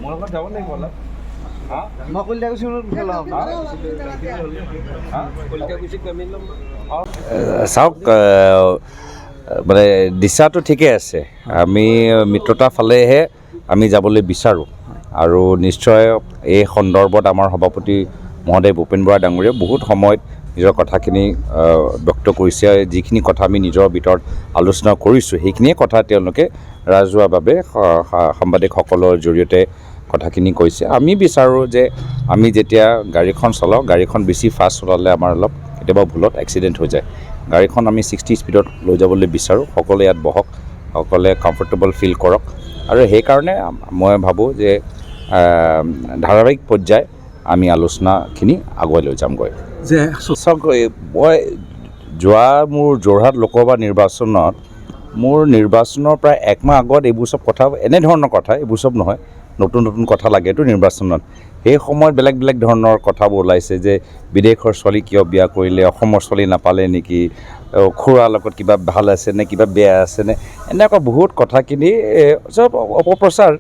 মোৰ লগত যাব লাগিব অলপ মই কলিতা কৈছোঁ চাওক মানে দিশাটো ঠিকে আছে আমি মিত্ৰতা ফালেহে আমি যাবলৈ বিচাৰোঁ আৰু নিশ্চয় এই সন্দৰ্ভত আমাৰ সভাপতি মহোদয় ভূপেন বৰা ডাঙৰীয়াই বহুত সময়ত নিজৰ কথাখিনি ব্যক্ত কৰিছে যিখিনি কথা আমি নিজৰ ভিতৰত আলোচনা কৰিছোঁ সেইখিনিয়ে কথা তেওঁলোকে ৰাজহুৱাভাৱে সাংবাদিকসকলৰ জৰিয়তে কথাখিনি কৈছে আমি বিচাৰোঁ যে আমি যেতিয়া গাড়ীখন চলাওঁ গাড়ীখন বেছি ফাষ্ট চলালে আমাৰ অলপ কেতিয়াবা ভুলত এক্সিডেণ্ট হৈ যায় গাড়ীখন আমি 60 স্পীডত লৈ যাবলৈ বিচাৰোঁ সকলোৱে ইয়াত বহক সকলোৱে কমফৰ্টেবল ফিল কৰক আৰু সেইকাৰণে মই ভাবোঁ যে ধাৰাবাহিক পৰ্যায় আমি আলোচনাখিনি আগুৱাই লৈ যামগৈ যে চাওক মই যোৱা মোৰ যোৰহাট লোকসভা নিৰ্বাচনত মোৰ নিৰ্বাচনৰ প্ৰায় একমাহ আগত এইবোৰ চব কথা এনেধৰণৰ কথা এইবোৰ চব নহয় নতুন নতুন কথা লাগেতো নিৰ্বাচনত সেই সময়ত বেলেগ বেলেগ ধৰণৰ কথাবোৰ ওলাইছে যে বিদেশৰ ছোৱালী কিয় বিয়া কৰিলে অসমৰ ছোৱালী নাপালে নেকি খুৰাৰ লগত কিবা ভাল আছে নে কিবা বেয়া আছে নে এনেকুৱা বহুত কথাখিনি চব অপপ্ৰচাৰ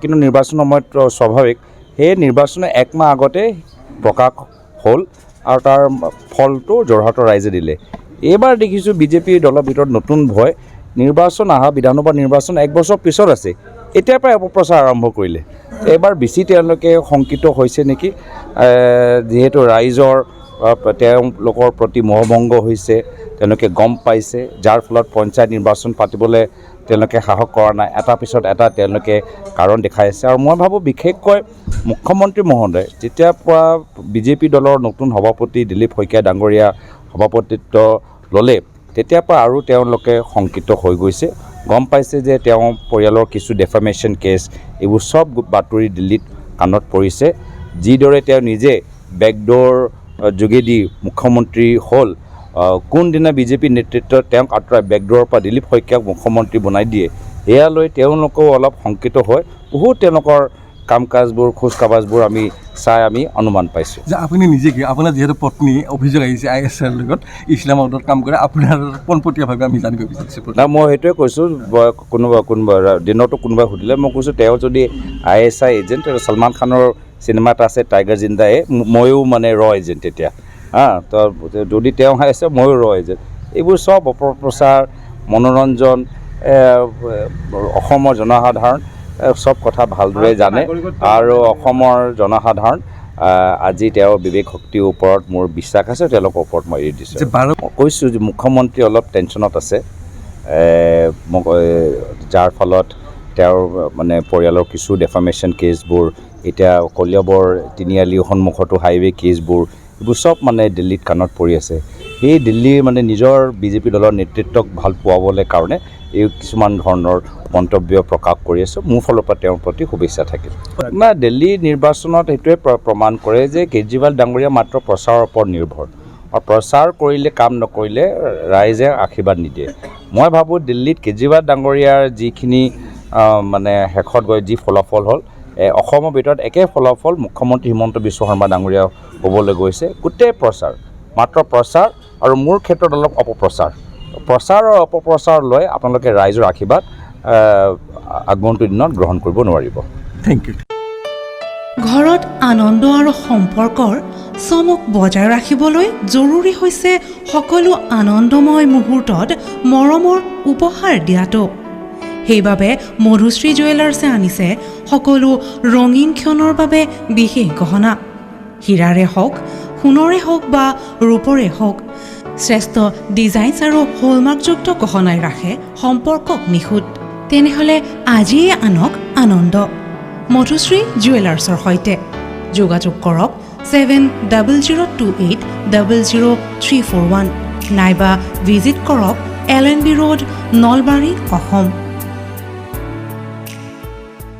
কিন্তু নিৰ্বাচনৰ সময়ত স্বাভাৱিক সেই নিৰ্বাচনৰ একমাহ আগতে প্ৰকাশ হ'ল আৰু তাৰ ফলটো যোৰহাটৰ ৰাইজে দিলে এইবাৰ দেখিছোঁ বিজেপিৰ দলৰ ভিতৰত নতুন ভয় নিৰ্বাচন অহা বিধানসভা নিৰ্বাচন এক বছৰ পিছত আছে এতিয়াৰ পৰাই অপপ্ৰচাৰ আৰম্ভ কৰিলে এইবাৰ বেছি তেওঁলোকে শংকিত হৈছে নেকি যিহেতু ৰাইজৰ তেওঁলোকৰ প্ৰতি মোহভংগ হৈছে তেওঁলোকে গম পাইছে যাৰ ফলত পঞ্চায়ত নিৰ্বাচন পাতিবলৈ তেওঁলোকে সাহস কৰা নাই এটা পিছত এটা তেওঁলোকে কাৰণ দেখাই আছে আৰু মই ভাবোঁ বিশেষকৈ মুখ্যমন্ত্ৰী মহোদয় যেতিয়াৰ পৰা বিজেপি দলৰ নতুন সভাপতি দিলীপ শইকীয়া ডাঙৰীয়া সভাপতিত্ব ল'লে তেতিয়াৰ পৰা আৰু তেওঁলোকে শংকিত হৈ গৈছে গম পাইছে যে তেওঁ পৰিয়ালৰ কিছু ডেফামেশ্যন কেছ এইবোৰ চব বাতৰি দিল্লীত কাণত পৰিছে যিদৰে তেওঁ নিজে বেকডোৰ যোগেদি মুখ্যমন্ত্ৰী হ'ল কোনদিনা বিজেপি নেতৃত্বত তেওঁক আঁতৰাই বেকডোৰৰ পৰা দিলীপ শইকীয়াক মুখ্যমন্ত্ৰী বনাই দিয়ে এয়া লৈ তেওঁলোকেও অলপ শংকিত হয় বহুত তেওঁলোকৰ কাম কাজবোৰ খোজ কাবাজবোৰ আমি চাই আমি অনুমান পাইছোঁ যে আপুনি নিজে কি আপোনাৰ যিহেতু পত্নী অভিযোগ আহিছে ISR লগত ইছলামাবাদত কাম কৰে আপোনাৰ পোনপটীয়াভাৱে আমি জানিব বিচাৰিছোঁ না মই সেইটোৱে কৈছোঁ কোনোবা দিনতো কোনোবাই সুধিলে মই কৈছোঁ তেওঁ যদি ISI এজেণ্ট সলমান খানৰ চিনেমা এটা আছে টাইগাৰ জিন্দাই ময়ো মানে এজেণ্ট তেতিয়া তো যদি তেওঁ আছে ময়ো এজেণ্ট এইবোৰ চব অপপ্ৰচাৰ মনোৰঞ্জন অসমৰ জনসাধাৰণ চব কথা ভালদৰে জানে আৰু অসমৰ জনসাধাৰণ আজি তেওঁৰ বিবেক শক্তিৰ ওপৰত মোৰ বিশ্বাস আছে তেওঁলোকৰ ওপৰত মই এৰি দিছোঁ মই কৈছোঁ যে মুখ্যমন্ত্ৰী অলপ টেনশ্যনত আছে যাৰ ফলত তেওঁৰ মানে পৰিয়ালৰ কিছু ডেফামেশ্যন কেছবোৰ এতিয়া কলিয়াবৰ তিনিআলি সন্মুখতো হাইৱে কেছবোৰ এইবোৰ চব মানে দিল্লীত কাণত পৰি আছে সেই দিল্লীৰ মানে নিজৰ বিজেপি দলৰ নেতৃত্বক ভাল পোৱাবলৈ কাৰণে এই কিছুমান ধৰণৰ মন্তব্য প্ৰকাশ কৰি আছোঁ মোৰ ফালৰ পৰা তেওঁৰ প্ৰতি শুভেচ্ছা থাকিল না দিল্লী নিৰ্বাচনত সেইটোৱে প্ৰমাণ কৰে যে কেজৰিৱাল ডাঙৰীয়া মাত্ৰ প্ৰচাৰৰ ওপৰত নিৰ্ভৰ আৰু প্ৰচাৰ কৰিলে কাম নকৰিলে ৰাইজে আশীৰ্বাদ নিদিয়ে মই ভাবোঁ দিল্লীত কেজৰিৱাল ডাঙৰীয়াৰ যিখিনি মানে শেষত গৈ যি ফলাফল হ'ল অসমৰ ভিতৰত একে ফলাফল মুখ্যমন্ত্ৰী হিমন্ত বিশ্ব শৰ্মা ডাঙৰীয়া হ'বলৈ গৈছে গোটেই প্ৰচাৰ মাত্ৰ প্ৰচাৰ আৰু মোৰ ক্ষেত্ৰত অলপ অপপ্ৰচাৰ প্ৰচাৰ আৰু অপপ্ৰচাৰ লৈ আপোনালোকে ৰাইজৰ আশীৰ্বাদ আগন্তুক দিনত গ্ৰহণ কৰিব নোৱাৰিব থেংক ইউ ঘৰত আনন্দ আৰু সম্পৰ্কৰ চমক বজাই ৰাখিবলৈ জৰুৰী হৈছে সকলো আনন্দময় মুহূৰ্তত মৰমৰ উপহাৰ দিয়াটো সেইবাবে মধুশ্ৰী জুৱেলাৰ্ছে আনিছে সকলো ৰঙীন ক্ষণৰ বাবে বিশেষ গহনা হীৰাৰে হওক সোণৰে হওক বা ৰূপৰে হওক শ্ৰেষ্ঠ ডিজাইনছ আৰু হলমাৰ্কযুক্ত গহনাই ৰাখে সম্পৰ্কক নিখুঁত তেনেহ'লে আজিয়ে আনক আনন্দ মধুশ্ৰী জুৱেলাৰ্ছৰ সৈতে যোগাযোগ কৰক 7028000341 নাইবা ভিজিট কৰক LNB ৰোড নলবাৰী অসম